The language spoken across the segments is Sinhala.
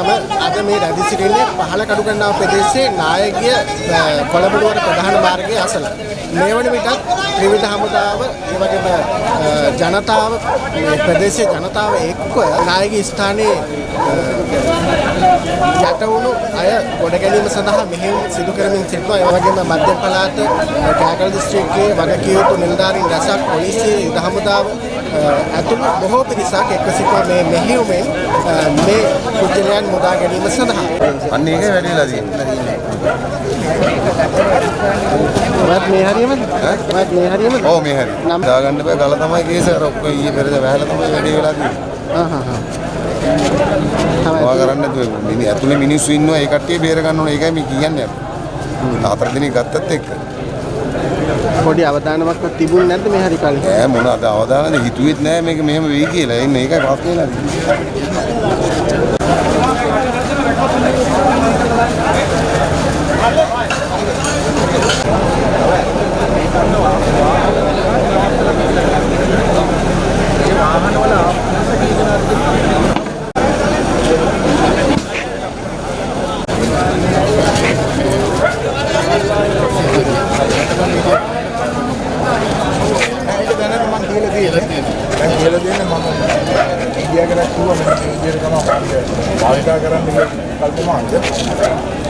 මම අද මේ රැඳී සිටින්නේ පහළ කඩුගන්නාව ප්‍රදේශයේ නායකය කොළඹ ප්‍රධාන මාර්ගයේ අසල. මේ වන විටත් ත්‍රිවිධ හමුදාව ඒ වගේම ජනතාව මේ ප්‍රදේශයේ ජනතාව එක්ව නායකී ස්ථානයේ යටවුණු අය ගොඩ ගැනීම සඳහා මෙහෙයුම් සිදු කරමින් සිටිනවා. ඒ වගේම මධ්‍යම පළාත කෑගල දිස්ත්‍රික්කයේ වගකීම් යුතු නිලධාරීන් රැසක් පොලිසිය ත්‍රිවිධ හමුදාව ඇතුළු බොහෝ පිරිසක් එක්ව සිටින මේ මෙහෙයුමෙන් මේ කුජලයන් මුදා ගැනීම සඳහා අන්න ඒක වැඩි වෙලා තියෙනවා. වත් මේ හරියමද? වත් මේ හරියමද? ඔව් මේ හරිය. දාගන්න බෑ ගල තමයි කේස අර ඔක්කොම ඊයේ පෙරේද වැහලා තමයි වැඩි වෙලා තියෙන්නේ. කරන්න නැතුව ඇතුලේ මිනිස්සු ඉන්නවා ඒ කට්ටිය බේර ගන්න ඕනේ ඒකයි මේ කියන්නේ අපි. 4 දිනක් ගත්තත් එක්ක. පොඩි අවදානමක්වත් තිබුණ නැද්ද මේ හරි කාලේ? ඈ මොනවාද අවදානද හිතුවෙත් නෑ මේක මෙහෙම වෙයි කියලා. එන්න ඒකයි පාස් වෙලා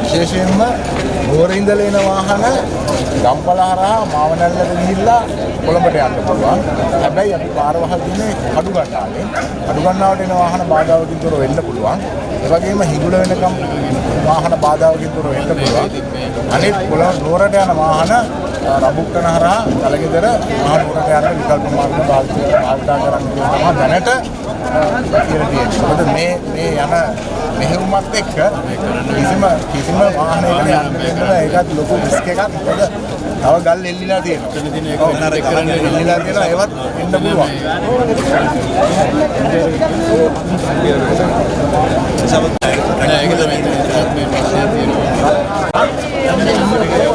විශේෂයෙන්ම නුවර ඉඳලා එන වාහන ගම්පල හරහා මාවනැල්ලට ගිහිල්ලා කොළඹට යන්න පුළුවන්. හැබැයි අපි පාර වහල් තින්නේ කඩුගන්නාවේ. කඩුගන්නාවට එන වාහන බාධාවකින් තොරව වෙන්න පුළුවන්. ඒ වගේම හිඟුල වෙනකම් වාහන බාධාවකින් තොරව වෙන්න පුළුවන්. අනිත් කොළඹ නුවරට යන වාහන රබුක්කන හරහා කලගෙදර මහා නුවරට යන විකල්ප මාර්ග භාවිතා කරන්න තමයි දැනට කියලා තියෙන්නේ. මොකද මේ යන මෙහෙයුමත් එක්ක කිසිම වාහනයකට යන්න දෙන්න ඒකත් ලොකු රිස්ක් එකක්. මොකද තව ගල් එල්ලිලා තියෙනවා. එල්ලිලා තියෙනවා ඒවත් එන්න පුළුවන්.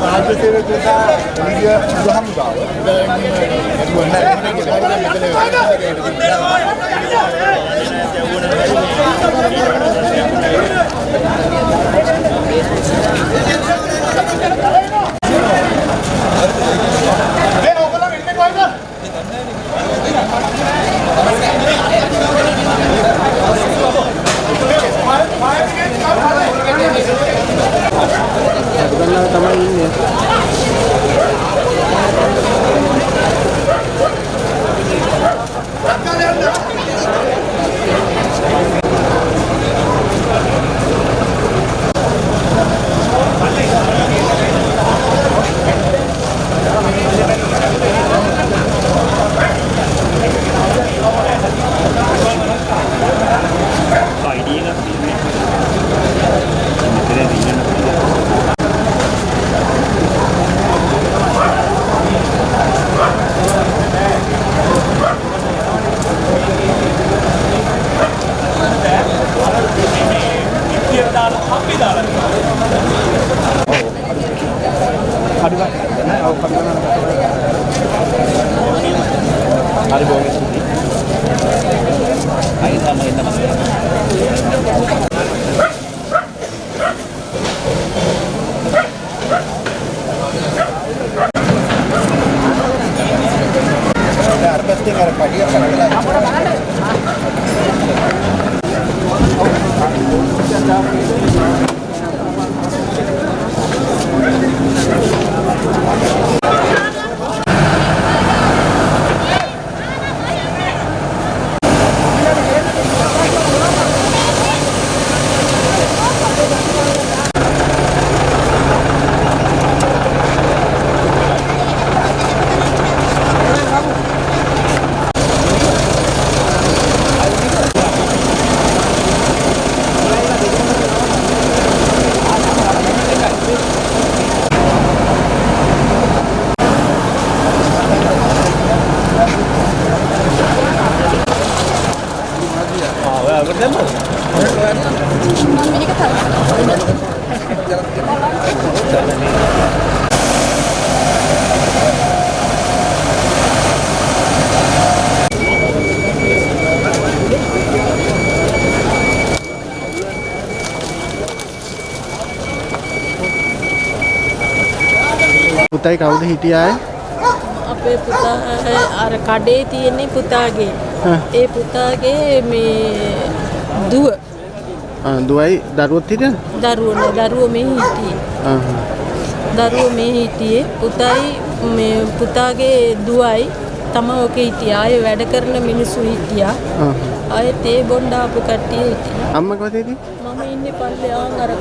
රාජ්‍ය සේවකයා විද්‍යා සුහම්ගාව තමයි ඉන්නේ. පුතයි කවුද හිටියාය? අපේ පුතා අර කඩේ තියෙන්නේ පුතාගේ. ඒ පුතාගේ මේ දුව. දුවයි දරුවොත් හිටියද? දරුවෝ මේ හිටියේ. දරුවෝ මේ හිටියේ. පුතයි මේ පුතාගේ දුවයි තමයි ඔකේ හිටියේ. ආයේ වැඩ කරන මිනිස්සු හිටියා. ආයේ තේ බොණ්ඩ ආපු කට්ටිය හිටියා. අම්මා කොහෙද හිටියේ? මම ඉන්නේ පල්ලෙහාන් අර